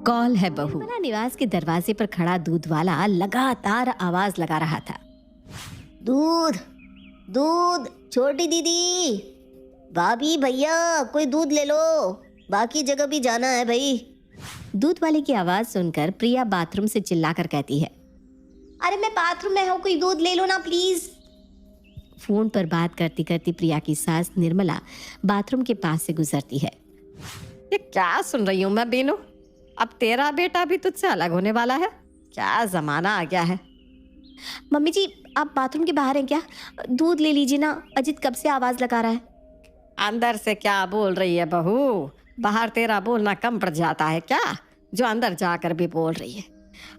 Call है बहू। निर्मला निवास के दरवाजे पर खड़ा दूध वाला लगातार आवाज लगा रहा था। दूध दूध, छोटी दीदी, भाभी, भैया, कोई दूध ले लो, बाकी जगह भी जाना है भाई। दूध वाले की आवाज सुनकर प्रिया बाथरूम से चिल्लाकर कहती है, अरे मैं बाथरूम में हूँ, कोई दूध ले लो ना प्लीज। फोन पर बात करती करती प्रिया की सास निर्मला बाथरूम के पास से गुजरती है। ये क्या सुन रही हूँ मैं बीनू? अब तेरा बेटा भी तुझसे अलग होने वाला है। क्या जमाना आ गया है। मम्मी जी, आप बाथरूम के बाहर हैं क्या? दूध ले लीजिए ना, अजित कब से आवाज लगा रहा है। अंदर से क्या बोल रही है बहू? बाहर तेरा बोलना कम पड़ जाता है क्या, जो अंदर जाकर भी बोल रही है?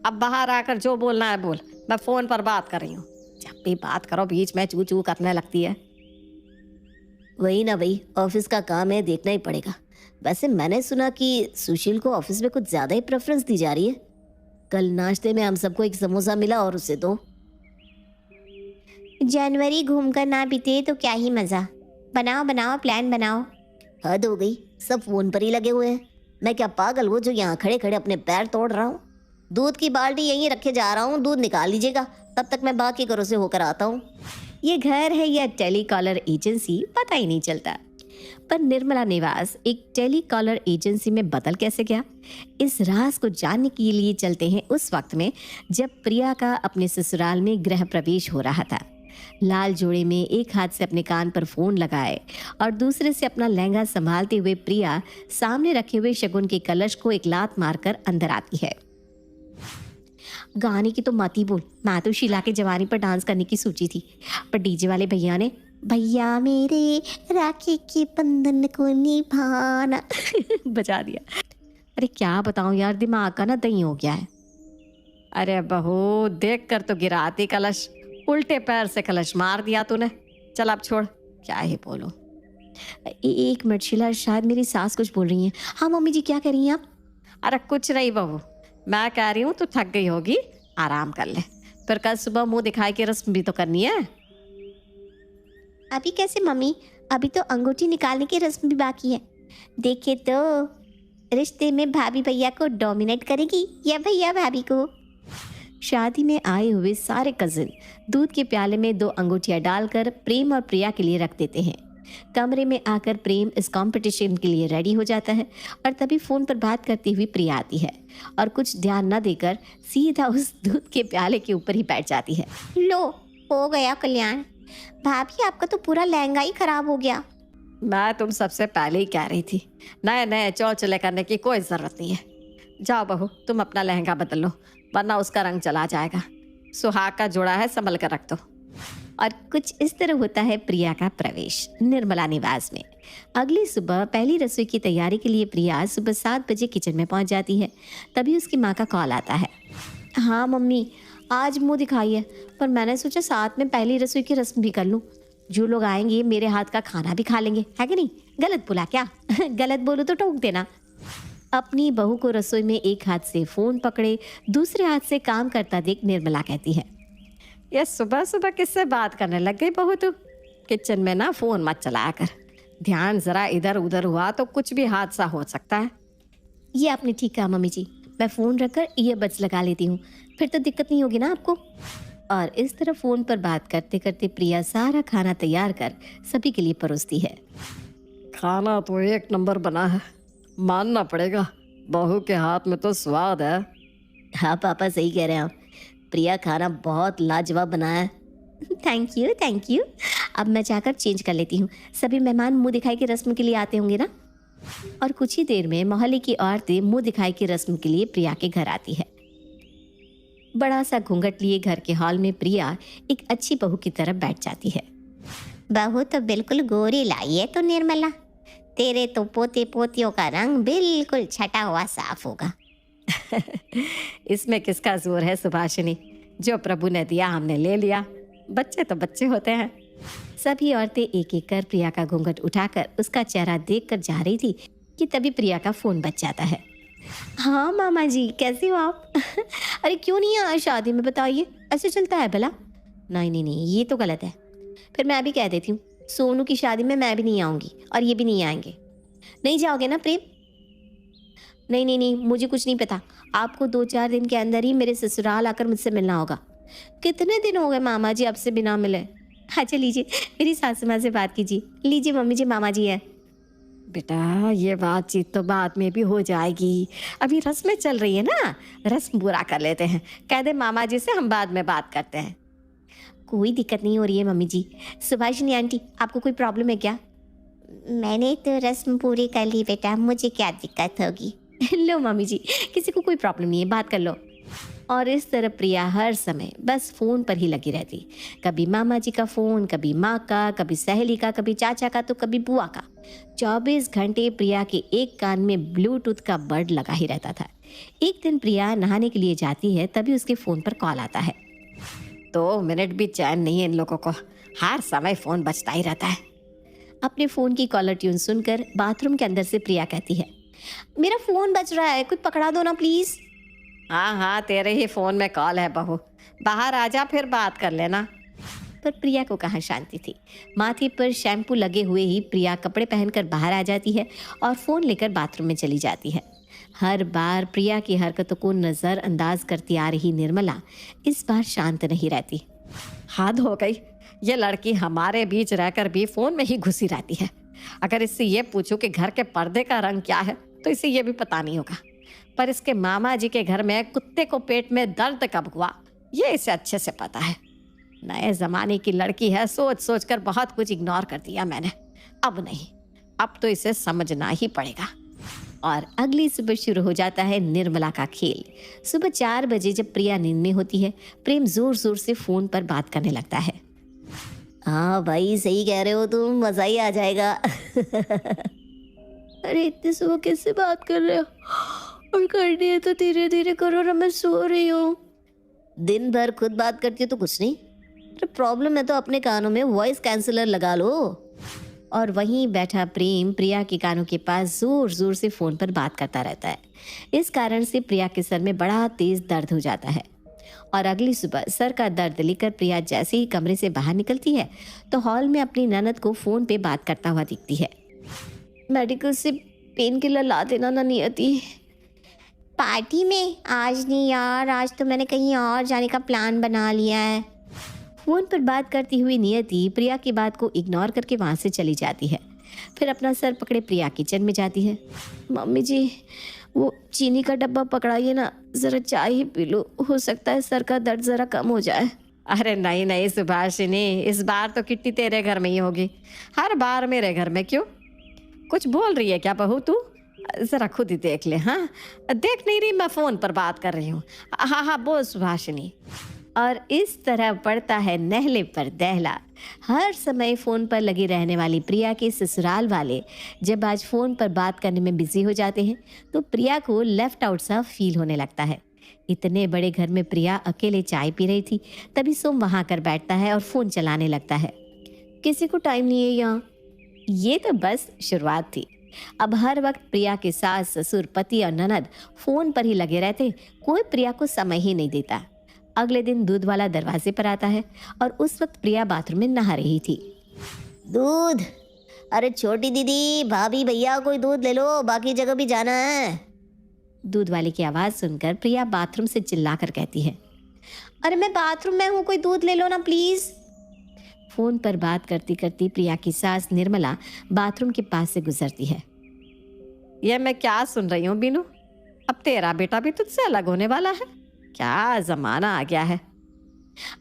अब बाहर आकर जो बोलना है बोल, मैं फोन पर बात कर रही हूँ। जब भी बात करो बीच में चू चू करने लगती है। वही ना भाई, ऑफिस का काम है, देखना ही पड़ेगा। वैसे मैंने सुना कि सुशील को ऑफिस में कुछ ज्यादा ही प्रेफरेंस दी जा रही है। कल नाश्ते में हम सबको एक समोसा मिला और उसे दो। जनवरी घूमकर ना बीते तो क्या ही मजा। बनाओ बनाओ, प्लान बनाओ। हद हो गई, सब फोन पर ही लगे हुए हैं। मैं क्या पागल हूँ जो यहाँ खड़े खड़े अपने पैर तोड़ रहा हूँ? दूध की बाल्टी यहीं रखे जा रहा हूँ, दूध निकाल लीजिएगा, तब तक मैं बाकी घरों से होकर आता हूँ। ये घर है या टेलीकॉलर एजेंसी पता ही नहीं चलता। पर निर्मला निवास एक टेलीकॉलर एजेंसी में बदल कैसे गया, इस राज को जानने के लिए चलते हैं उस वक्त में जब प्रिया का अपने ससुराल में गृह प्रवेश हो रहा था। लाल जोड़े में एक हाथ से अपने कान पर फोन लगाए और दूसरे से अपना लहंगा संभालते हुए प्रिया सामने रखे हुए शगुन के कलश को एक लात मारकर अंदर आती है। गाने की तो मत ही बोल, मैं तो शीला के जवानी पर डांस करने की सोची थी, पर डीजे वाले भैया ने भैया मेरे राखी के बंधन को निभाना बजा दिया। अरे क्या बताऊं यार, दिमाग का ना दही हो गया है। अरे बहू, देख कर तो गिराती कलश, उल्टे पैर से कलश मार दिया तूने। चल अब छोड़, क्या ही बोलो। एक मिनट शीला, शायद मेरी सास कुछ बोल रही है। हाँ मम्मी जी, क्या कह रही हैं आप? अरे कुछ नहीं बहू, मैं कह रही हूँ तू थक गई होगी, आराम कर ले, फिर कल सुबह मुंह दिखाई की रस्म भी तो करनी है। अभी कैसे मम्मी? अभी तो अंगूठी निकालने की रस्म भी बाकी है। देखे तो रिश्ते में भाभी भैया को डोमिनेट करेगी या भैया भाभी को। शादी में आए हुए सारे कजिन दूध के प्याले में 2 अंगूठियां डालकर प्रेम और प्रिया के लिए रख देते हैं। कमरे में आकर प्रेम इस कंपटीशन के लिए रेडी हो जाता है और तभी फोन पर बात करती हुई प्रिया आती है और कुछ ध्यान न देकर सीधा उस दूध के प्याले के ऊपर ही बैठ जाती है। लो, हो गया कल्याण। भाभी, आपका तो पूरा लहंगा ही खराब हो गया। मैं तुम सबसे पहले ही कह रही थी, नए नए चौचले करने की कोई जरूरत नहीं है। जाओ बहू, तुम अपना लहंगा बदल लो, वरना उसका रंग चला जाएगा। सुहाग का जोड़ा है, संभल कर रख दो। और कुछ इस तरह होता है प्रिया का प्रवेश निर्मला निवास में। अगली सुबह पहली रसोई की तैयारी के लिए प्रिया सुबह 7 बजे किचन में पहुंच जाती है। तभी उसकी माँ का कॉल आता है। हाँ मम्मी, आज मुंह दिखाई है, पर मैंने सोचा साथ में पहली रसोई की रस्म भी कर लूँ। जो लोग आएंगे मेरे हाथ का खाना भी खा लेंगे, है कि नहीं? गलत बोला क्या? गलत बोलो तो टोक देना। अपनी बहू को रसोई में एक हाथ से फोन पकड़े दूसरे हाथ से काम करता देख निर्मला कहती है, ये सुबह सुबह किससे बात करने लग गई बहू तू? किचन में ना फोन मत चलाया कर, ध्यान जरा इधर उधर हुआ तो कुछ भी हादसा हो सकता है। ये आपने ठीक कहा मम्मी जी, मैं फ़ोन रखकर ईयरबड्स लगा लेती हूँ, फिर तो दिक्कत नहीं होगी ना आपको। और इस तरह फोन पर बात करते करते प्रिया सारा खाना तैयार कर सभी के लिए परोसती है। खाना तो 1 नंबर बना है, मानना पड़ेगा, बहू के हाथ में तो स्वाद है। हाँ पापा, सही कह रहे हैं आप, प्रिया खाना बहुत लाजवाब बना है। Thank you thank you. अब मैं जाकर चेंज कर लेती हूँ, सभी मेहमान मुंह दिखाई की रस्म के लिए आते होंगे ना। और कुछ ही देर में मोहल्ले की औरतें मुंह दिखाई की रस्म के लिए प्रिया के घर आती है। बड़ा सा घूंघट लिए घर के हॉल में प्रिया एक अच्छी बहू की तरफ बैठ जाती है। बहू तो बिल्कुल गोरी लाई है तो निर्मला, तेरे तो पोते पोतियों का रंग बिल्कुल छटा हुआ साफ होगा। इसमें किसका जोर है सुभाषिनी, जो प्रभु ने दिया हमने ले लिया, बच्चे तो बच्चे होते हैं। सभी औरतें एक एक कर प्रिया का घूंघट उठाकर उसका चेहरा देखकर जा रही थी कि तभी प्रिया का फोन बज जाता है। हाँ मामा जी, कैसे हो आप? अरे क्यों नहीं आए शादी में, बताइए, ऐसे चलता है भला? नहीं नहीं नहीं, ये तो गलत है। फिर मैं भी कह देती हूँ, सोनू की शादी में मैं भी नहीं आऊँगी और ये भी नहीं आएंगे। नहीं जाओगे ना प्रेम? नहीं नहीं नहीं, मुझे कुछ नहीं पता। आपको 2-4 दिन के अंदर ही मेरे ससुराल आकर मुझसे मिलना होगा। कितने दिन हो गए मामा जी आपसे बिना मिले? अच्छा लीजिए, मेरी सासू माँ से बात कीजिए। लीजिए मम्मी जी, मामा जी हैं। बेटा ये बातचीत तो बाद में भी हो जाएगी, अभी रस्में चल रही है ना, रस्म पूरा कर लेते हैं। कह दे मामा जी से हम बाद में बात करते हैं। कोई दिक्कत नहीं हो रही है मम्मी जी। सुभाषिनी आंटी, आपको कोई प्रॉब्लम है क्या? मैंने तो रस्म पूरी कर ली बेटा, मुझे क्या दिक्कत होगी। लो मम्मी जी, किसी को कोई प्रॉब्लम नहीं है, बात कर लो। और इस तरह प्रिया हर समय बस फ़ोन पर ही लगी रहती। कभी मामा जी का फ़ोन, कभी माँ का, कभी सहेली का, कभी चाचा का, तो कभी बुआ का। 24 घंटे प्रिया के एक कान में ब्लूटूथ का बड लगा ही रहता था। एक दिन प्रिया नहाने के लिए जाती है, तभी उसके फ़ोन पर कॉल आता है। 2 मिनट भी चैन नहीं है इन लोगों को, हर समय फ़ोन बजता ही रहता है। अपने फ़ोन की कॉलर ट्यून सुनकर बाथरूम के अंदर से प्रिया कहती है, मेरा फ़ोन बज रहा है, कुछ पकड़ा दो ना प्लीज़। हाँ हाँ, तेरे ही फ़ोन में कॉल है बहू, बाहर आ जा फिर बात कर लेना। पर प्रिया को कहाँ शांति थी। माथे पर शैम्पू लगे हुए ही प्रिया कपड़े पहनकर बाहर आ जाती है और फ़ोन लेकर बाथरूम में चली जाती है। हर बार प्रिया की हरकतों को नज़रअंदाज करती आ रही निर्मला इस बार शांत नहीं रहती। हद हो गई, ये लड़की हमारे बीच रहकर भी फ़ोन में ही घुसी रहती है। अगर इससे ये पूछूं कि घर के पर्दे का रंग क्या है तो इसे ये भी पता नहीं होगा। पर इसके मामा जी के घर में कुत्ते को पेट में दर्द कब हुआ ये इसे अच्छे से पता है। नए ज़माने की लड़की है, सोच सोच कर बहुत कुछ इग्नोर कर दिया मैंने। अब नहीं, अब तो इसे समझना ही पड़ेगा। और अगली सुबह शुरू हो जाता है निर्मला का खेल। सुबह 4 बजे जब प्रिया नींद में होती है, प्रेम जोर जोर से फ़ोन पर बात करने लगता है। हाँ भाई, सही कह रहे हो तुम, मज़ा ही आ जाएगा। अरे इतनी सुबह कैसे बात कर रहे हो? और करनी है तो धीरे धीरे करो ना, मैं सो रही हूँ। दिन भर खुद बात करती हो तो कुछ नहीं, अरे प्रॉब्लम है तो अपने कानों में वॉइस कैंसलर लगा लो। और वहीं बैठा प्रेम प्रिया के कानों के पास जोर जोर से फ़ोन पर बात करता रहता है। इस कारण से प्रिया के सर में बड़ा तेज दर्द हो जाता है। और अगली सुबह सर का दर्द लेकर प्रिया जैसे ही कमरे से बाहर निकलती है तो हॉल में अपनी ननद को फ़ोन पे बात करता हुआ दिखती है। मेडिकल से पेन किलर ला देना ना नियति। पार्टी में? आज नहीं यार, आज तो मैंने कहीं और जाने का प्लान बना लिया है। फ़ोन पर बात करती हुई नियति प्रिया की बात को इग्नोर करके वहाँ से चली जाती है। फिर अपना सर पकड़े प्रिया किचन में जाती है। मम्मी जी, वो चीनी का डब्बा पकड़ाइए ना, ज़रा चाय ही पी लो, हो सकता है सर का दर्द ज़रा कम हो जाए। अरे नहीं नहीं सुभाषिनी, इस बार तो किट्टी तेरे घर में ही होगी, हर बार मेरे घर में क्यों? कुछ बोल रही है क्या बहू तू? ज़रा खुद ही देख ले। हाँ देख नहीं रही, मैं फ़ोन पर बात कर रही हूँ। हाँ हाँ बोल सुभाषिनी। और इस तरह पड़ता है नहले पर दहला। हर समय फ़ोन पर लगी रहने वाली प्रिया के ससुराल वाले जब आज फ़ोन पर बात करने में बिजी हो जाते हैं तो प्रिया को लेफ्ट आउट सा फील होने लगता है। इतने बड़े घर में प्रिया अकेले चाय पी रही थी, तभी सोम वहाँ कर बैठता है और फ़ोन चलाने लगता है। किसी को टाइम नहीं है यहाँ। ये तो बस शुरुआत थी। अब हर वक्त प्रिया के सास ससुर पति और ननद फ़ोन पर ही लगे रहते, कोई प्रिया को समय ही नहीं देता। अगले दिन दूध वाला दरवाजे पर आता है और उस वक्त प्रिया बाथरूम में नहा रही थी। दूध? अरे छोटी दीदी, भाभी, भैया कोई दूध ले लो, बाकी जगह भी जाना है। दूध वाले की आवाज़ सुनकर प्रिया बाथरूम से चिल्लाकर कहती है, अरे मैं बाथरूम में हूँ, कोई दूध ले लो ना प्लीज़। फ़ोन पर बात करती करती प्रिया की सास निर्मला बाथरूम के पास से गुजरती है। यह मैं क्या सुन रही हूँ बीनू, अब तेरा बेटा भी तुझसे अलग होने वाला है, क्या ज़माना आ गया है।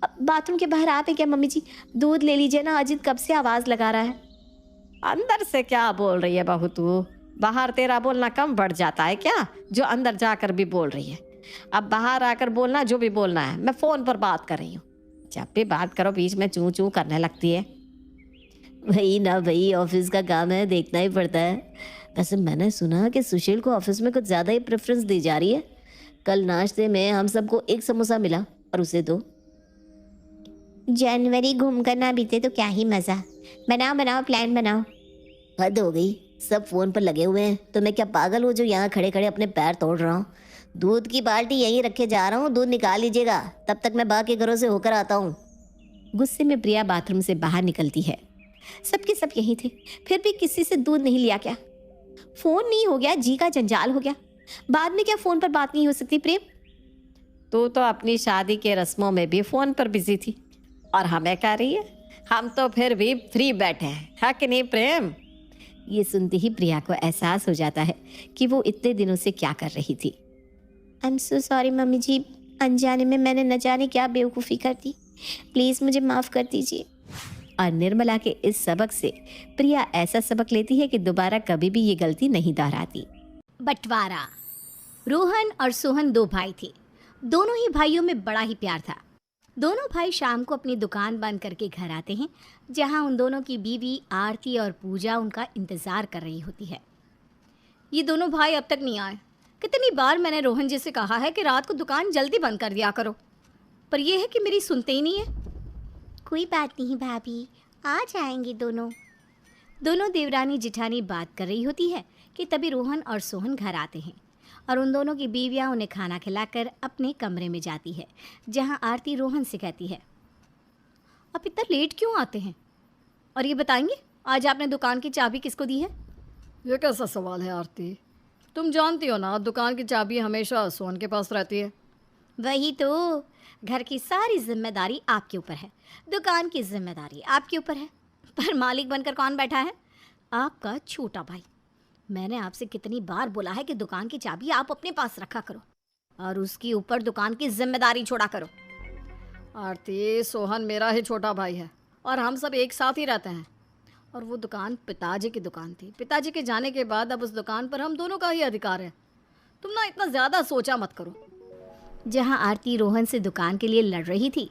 अब बाथरूम के बाहर आप है क्या मम्मी जी? दूध ले लीजिए ना, अजीत कब से आवाज़ लगा रहा है। अंदर से क्या बोल रही है बहू तू? बाहर तेरा बोलना कम बढ़ जाता है क्या, जो अंदर जाकर भी बोल रही है? अब बाहर आकर बोलना जो भी बोलना है, मैं फ़ोन पर बात कर रही हूँ। जब भी बात करो बीच में चूं चूं करने लगती है। वही ना भाई, ऑफिस का काम है, देखना ही पड़ता है। वैसे मैंने सुना कि सुशील को ऑफिस में कुछ ज़्यादा ही प्रेफरेंस दी जा रही है। कल नाश्ते में हम सबको 1 समोसा मिला और उसे 2। जनवरी घूम कर ना बीते तो क्या ही मज़ा। बनाओ बनाओ, प्लान बनाओ। हद हो गई, सब फ़ोन पर लगे हुए हैं, तो मैं क्या पागल हूँ जो यहाँ खड़े खड़े अपने पैर तोड़ रहा हूँ? दूध की बाल्टी यहीं रखे जा रहा हूँ, दूध निकाल लीजिएगा, तब तक मैं बाकी घरों से होकर आता हूँ। गुस्से में प्रिया बाथरूम से बाहर निकलती है। सबके सब यहीं थे, फिर भी किसी से दूध नहीं लिया क्या? फ़ोन नहीं हो गया, जी का जंजाल हो गया। बाद में क्या फ़ोन पर बात नहीं हो सकती प्रेम? तू तो अपनी शादी के रस्मों में भी फ़ोन पर बिजी थी और हमें कह रही है हम तो फिर भी फ्री बैठे हैं, है कि नहीं प्रेम? ये सुनते ही प्रिया को एहसास हो जाता है कि वो इतने दिनों से क्या कर रही थी। I am so sorry mummy ji, अनजाने में मैंने न जाने क्या बेवकूफ़ी कर दी, प्लीज़ मुझे माफ़ कर दीजिए। और निर्मला के इस सबक से प्रिया ऐसा सबक लेती है कि दोबारा कभी भी ये गलती नहीं दोहराती। बंटवारा। रोहन और सोहन दो भाई थे। दोनों ही भाइयों में बड़ा ही प्यार था। दोनों भाई शाम को अपनी दुकान बंद करके घर आते हैं, जहां उन दोनों की बीवी आरती और पूजा उनका इंतज़ार कर रही होती है। ये दोनों भाई अब तक नहीं आए। कितनी बार मैंने रोहन जी से कहा है कि रात को दुकान जल्दी बंद कर दिया करो, पर यह है कि मेरी सुनते ही नहीं है। कोई बात नहीं भाभी, आ जाएंगे दोनों। दोनों देवरानी जिठानी बात कर रही होती है कि तभी रोहन और सोहन घर आते हैं और उन दोनों की बीवियां उन्हें खाना खिलाकर अपने कमरे में जाती है, जहां आरती रोहन से कहती है, आप इतना लेट क्यों आते हैं? और ये बताएंगे आज आपने दुकान की चाबी किसको दी है? ये कैसा सवाल है आरती? तुम जानती हो ना, दुकान की चाबी हमेशा सोहन के पास रहती है। वही तो, घर की सारी जिम्मेदारी आपके ऊपर है, दुकान की जिम्मेदारी आपके ऊपर है, पर मालिक बनकर कौन बैठा है? आपका छोटा भाई। मैंने आपसे कितनी बार बोला है कि दुकान की चाबी आप अपने पास रखा करो और उसके ऊपर दुकान की जिम्मेदारी छोड़ा करो। आरती, सोहन मेरा ही छोटा भाई है और हम सब एक साथ ही रहते हैं, और वो दुकान पिताजी की दुकान थी। पिताजी के जाने के बाद अब उस दुकान पर हम दोनों का ही अधिकार है। तुम ना इतना ज़्यादा सोचा मत करो। जहां आरती रोहन से दुकान के लिए लड़ रही थी,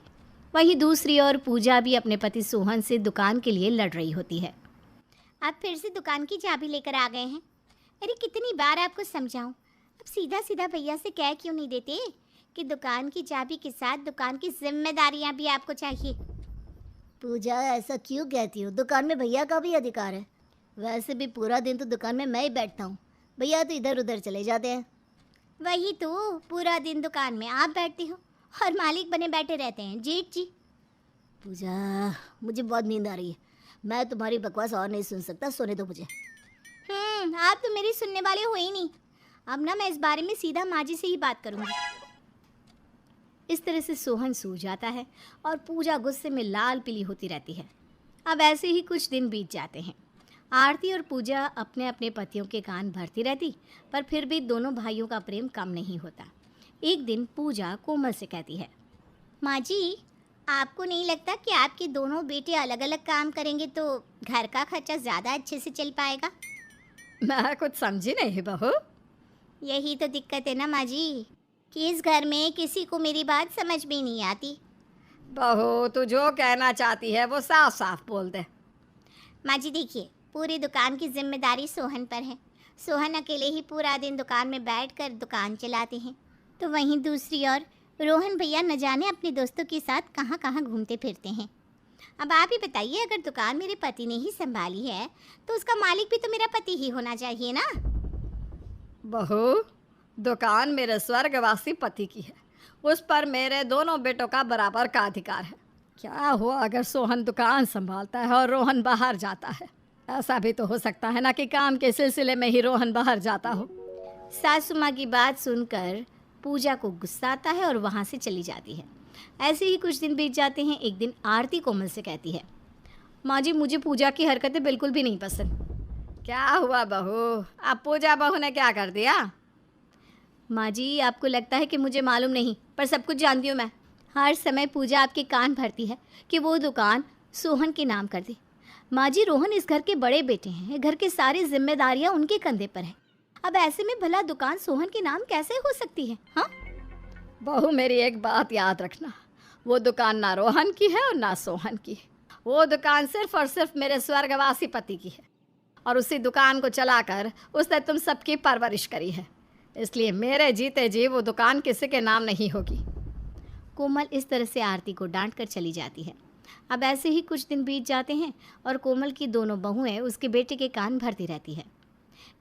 वहीं दूसरी ओर पूजा भी अपने पति सोहन से दुकान के लिए लड़ रही होती है। आप फिर से दुकान की चाबी लेकर आ गए हैं। अरे कितनी बार आपको समझाऊं, अब सीधा सीधा भैया से कह क्यों नहीं देते कि दुकान की चाबी के साथ दुकान की जिम्मेदारियां भी आपको चाहिए। पूजा, ऐसा क्यों कहती हो? दुकान में भैया का भी अधिकार है। वैसे भी पूरा दिन तो दुकान में मैं ही बैठता हूँ, भैया तो इधर उधर चले जाते हैं। वही तो, पूरा दिन दुकान में आप बैठते हो और मालिक बने बैठे रहते हैं जेठ जी। पूजा, मुझे बहुत नींद आ रही है, मैं तुम्हारी बकवास और नहीं सुन सकता, सोने दो मुझे। आप तो मेरी सुनने वाले हो ही नहीं। अब ना मैं इस बारे में सीधा माँ जी से ही बात करूँगी। इस तरह से सोहन सो जाता है और पूजा गुस्से में लाल पीली होती रहती है। अब ऐसे ही कुछ दिन बीत जाते हैं। आरती और पूजा अपने अपने पतियों के कान भरती रहती, पर फिर भी दोनों भाइयों का प्रेम कम नहीं होता। एक दिन पूजा कोमल से कहती है, माँ जी, आपको नहीं लगता कि आपके दोनों बेटे अलग अलग काम करेंगे तो घर का खर्चा ज़्यादा अच्छे से चल पाएगा? मैं कुछ समझी नहीं बहू। यही तो दिक्कत है ना माँ जी, कि इस घर में किसी को मेरी बात समझ में नहीं आती। बहू, तू जो कहना चाहती है वो साफ साफ बोल दे। माँ जी देखिए, पूरी दुकान की जिम्मेदारी सोहन पर है। सोहन अकेले ही पूरा दिन दुकान में बैठकर दुकान चलाते हैं, तो वहीं दूसरी ओर रोहन भैया न जाने अपने दोस्तों के साथ कहाँ कहाँ घूमते फिरते हैं। अब आप ही बताइए, अगर दुकान मेरे पति ने ही संभाली है तो उसका मालिक भी तो मेरा पति ही होना चाहिए ना। बहू, दुकान मेरे स्वर्गवासी पति की है, उस पर मेरे दोनों बेटों का बराबर का अधिकार है। क्या हुआ अगर सोहन दुकान संभालता है और रोहन बाहर जाता है? ऐसा भी तो हो सकता है ना कि काम के सिलसिले में ही रोहन बाहर जाता हो। सासू माँ की बात सुनकर पूजा को गुस्सा आता है और वहाँ से चली जाती है। ऐसे ही कुछ दिन बीत जाते हैं। एक दिन आरती कोमल से कहती है, माँ जी, मुझे पूजा की हरकतें बिल्कुल भी नहीं पसंद। क्या हुआ बहू? अब पूजा बहू ने क्या कर दिया? माँ जी, आपको लगता है कि मुझे मालूम नहीं, पर सब कुछ जानती हूँ मैं। हर समय पूजा आपके कान भरती है कि वो दुकान सोहन के नाम कर दे। माँ जी, रोहन इस घर के बड़े बेटे हैं, घर की सारी जिम्मेदारियाँ उनके कंधे पर है। अब ऐसे में भला दुकान सोहन के नाम कैसे हो सकती है? हाँ बहू, मेरी एक बात याद रखना, वो दुकान ना रोहन की है और ना सोहन की। वो दुकान सिर्फ और सिर्फ मेरे स्वर्गवासी पति की है, और उसी दुकान को चलाकर उसने तुम सबकी परवरिश करी है, इसलिए मेरे जीते जी वो दुकान किसी के नाम नहीं होगी। कोमल इस तरह से आरती को डांट कर चली जाती है। अब ऐसे ही कुछ दिन बीत जाते हैं और कोमल की दोनों बहुएं उसके बेटे के कान भरती रहती है।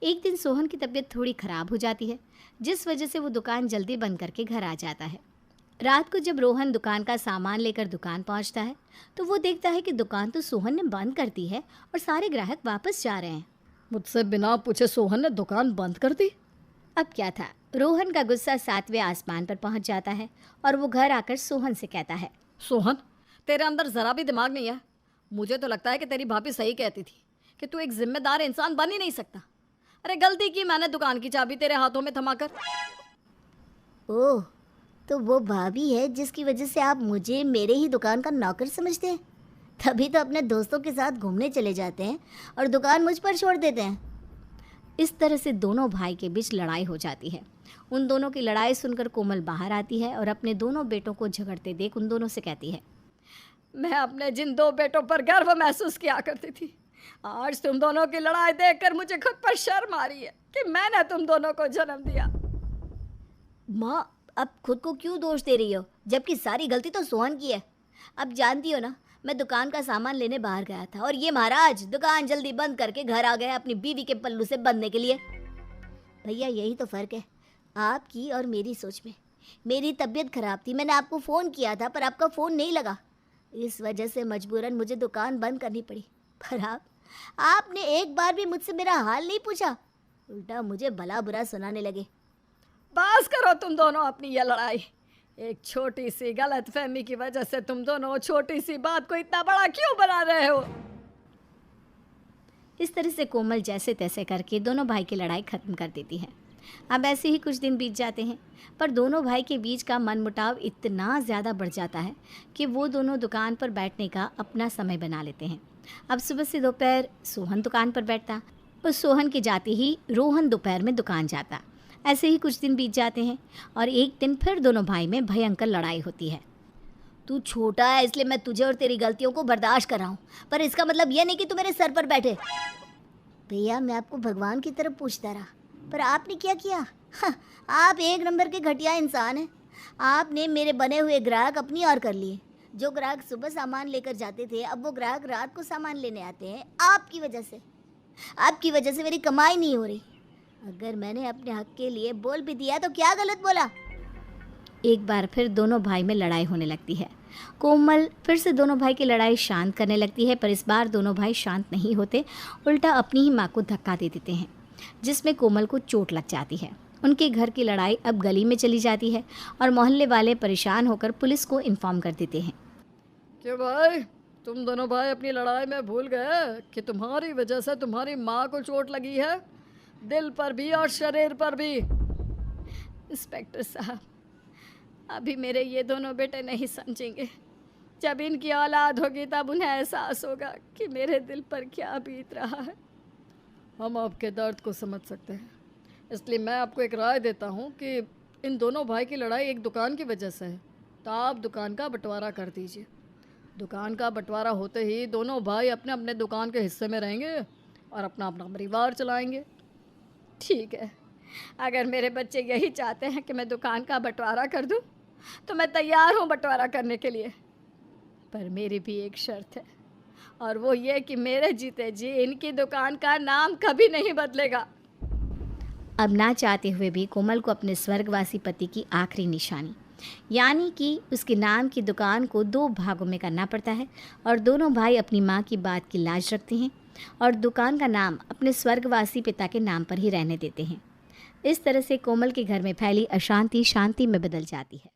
एक दिन सोहन की तबीयत थोड़ी ख़राब हो जाती है, जिस वजह से वो दुकान जल्दी बंद करके घर आ जाता है। रात को जब रोहन दुकान का सामान लेकर दुकान पहुंचता है तो वो देखता है कि दुकान तो सोहन ने बंद कर दी है और सारे ग्राहक वापस जा रहे हैं। मुझसे बिना पूछे सोहन ने दुकान बंद कर दी? अब क्या था, रोहन का गुस्सा 7वें आसमान पर पहुंच जाता है और वो घर आकर सोहन से कहता है, सोहन, तेरे अंदर ज़रा भी दिमाग नहीं है। मुझे तो लगता है कि तेरी भाभी सही कहती थी कि तू एक जिम्मेदार इंसान बन ही नहीं सकता। अरे गलती की मैंने दुकान की चाबी तेरे हाथों में थमाकर। ओह, तो वो भाभी है जिसकी वजह से आप मुझे मेरे ही दुकान का नौकर समझते हैं। तभी तो अपने दोस्तों के साथ घूमने चले जाते हैं और दुकान मुझ पर छोड़ देते हैं। इस तरह से दोनों भाई के बीच लड़ाई हो जाती है। उन दोनों की लड़ाई सुनकर कोमल बाहर आती है और अपने दोनों बेटों को झगड़ते देख उन दोनों से कहती है, मैं अपने जिन 2 बेटों पर गर्व महसूस किया करती थी, आज तुम दोनों की लड़ाई देखकर मुझे खुद पर शर्म आ रही है कि मैंने तुम दोनों को जन्म दिया। माँ, अब खुद को क्यों दोष दे रही हो, जबकि सारी गलती तो सोहन की है। अब जानती हो ना, मैं दुकान का सामान लेने बाहर गया था और ये महाराज दुकान जल्दी बंद करके घर आ गए अपनी बीवी के पल्लू से बंधने के लिए। भैया, यही तो फ़र्क है आपकी और मेरी सोच में। मेरी तबीयत खराब थी, मैंने आपको फ़ोन किया था पर आपका फ़ोन नहीं लगा। इस वजह से मजबूरन मुझे दुकान बंद करनी पड़ी। पर आपने एक बार भी मुझसे मेरा हाल नहीं पूछा, उल्टा मुझे भला बुरा सुनाने लगे। बस करो तुम दोनों अपनी ये लड़ाई। एक छोटी सी गलतफहमी की वजह से तुम दोनों छोटी सी बात को इतना बड़ा क्यों बना रहे हो? इस तरह से कोमल जैसे तैसे करके दोनों भाई की लड़ाई खत्म कर देती है। अब ऐसे ही कुछ दिन बीत जाते हैं, पर दोनों भाई के बीच का मनमुटाव इतना ज़्यादा बढ़ जाता है कि वो दोनों दुकान पर बैठने का अपना समय बना लेते हैं। अब सुबह से दोपहर सोहन दुकान पर बैठता और सोहन के जाते ही रोहन दोपहर में दुकान जाता। ऐसे ही कुछ दिन बीत जाते हैं और एक दिन फिर दोनों भाई में भयंकर लड़ाई होती है। तू छोटा है इसलिए मैं तुझे और तेरी गलतियों को बर्दाश्त कर रहा हूँ, पर इसका मतलब यह नहीं कि तू मेरे सर पर बैठे। भैया, मैं आपको भगवान की तरफ पूछता रहा, पर आपने क्या किया? आप एक नंबर के घटिया इंसान हैं। आपने मेरे बने हुए ग्राहक अपनी ओर कर लिए। जो ग्राहक सुबह सामान लेकर जाते थे, अब वो ग्राहक रात को सामान लेने आते हैं। आपकी वजह से मेरी कमाई नहीं हो रही। अगर मैंने अपने हक के लिए बोल भी दिया तो क्या गलत बोला? एक बार फिर दोनों भाई में लड़ाई होने लगती है। कोमल फिर से दोनों भाई की लड़ाई शांत करने लगती है, पर इस बार दोनों भाई शांत नहीं होते, उल्टा अपनी ही माँ को धक्का दे देते हैं, जिसमें कोमल को चोट लग जाती है। उनके घर की लड़ाई अब गली में चली जाती है और मोहल्ले वाले परेशान होकर पुलिस को इन्फॉर्म कर देते हैं। क्यों भाई, तुम दोनों भाई अपनी लड़ाई में भूल गए कि तुम्हारी वजह से तुम्हारी माँ को चोट लगी है, दिल पर भी और शरीर पर भी। इंस्पेक्टर साहब, अभी मेरे ये दोनों बेटे नहीं समझेंगे। जब इनकी औलाद होगी तब उन्हें एहसास होगा कि मेरे दिल पर क्या बीत रहा है। हम आपके दर्द को समझ सकते हैं, इसलिए मैं आपको एक राय देता हूँ कि इन दोनों भाई की लड़ाई एक दुकान की वजह से है, तो आप दुकान का बंटवारा कर दीजिए। दुकान का बंटवारा होते ही दोनों भाई अपने अपने दुकान के हिस्से में रहेंगे और अपना अपना परिवार चलाएंगे। ठीक है, अगर मेरे बच्चे यही चाहते हैं कि मैं दुकान का बंटवारा कर दूं, तो मैं तैयार हूं बंटवारा करने के लिए। पर मेरी भी एक शर्त है, और वो ये कि मेरे जीते जी इनकी दुकान का नाम कभी नहीं बदलेगा। अब ना चाहते हुए भी कोमल को अपने स्वर्गवासी पति की आखिरी निशानी, यानी कि उसके नाम की दुकान को 2 भागों में करना पड़ता है, और दोनों भाई अपनी माँ की बात की लाज रखते हैं और दुकान का नाम अपने स्वर्गवासी पिता के नाम पर ही रहने देते हैं। इस तरह से कोमल के घर में फैली अशांति शांति में बदल जाती है।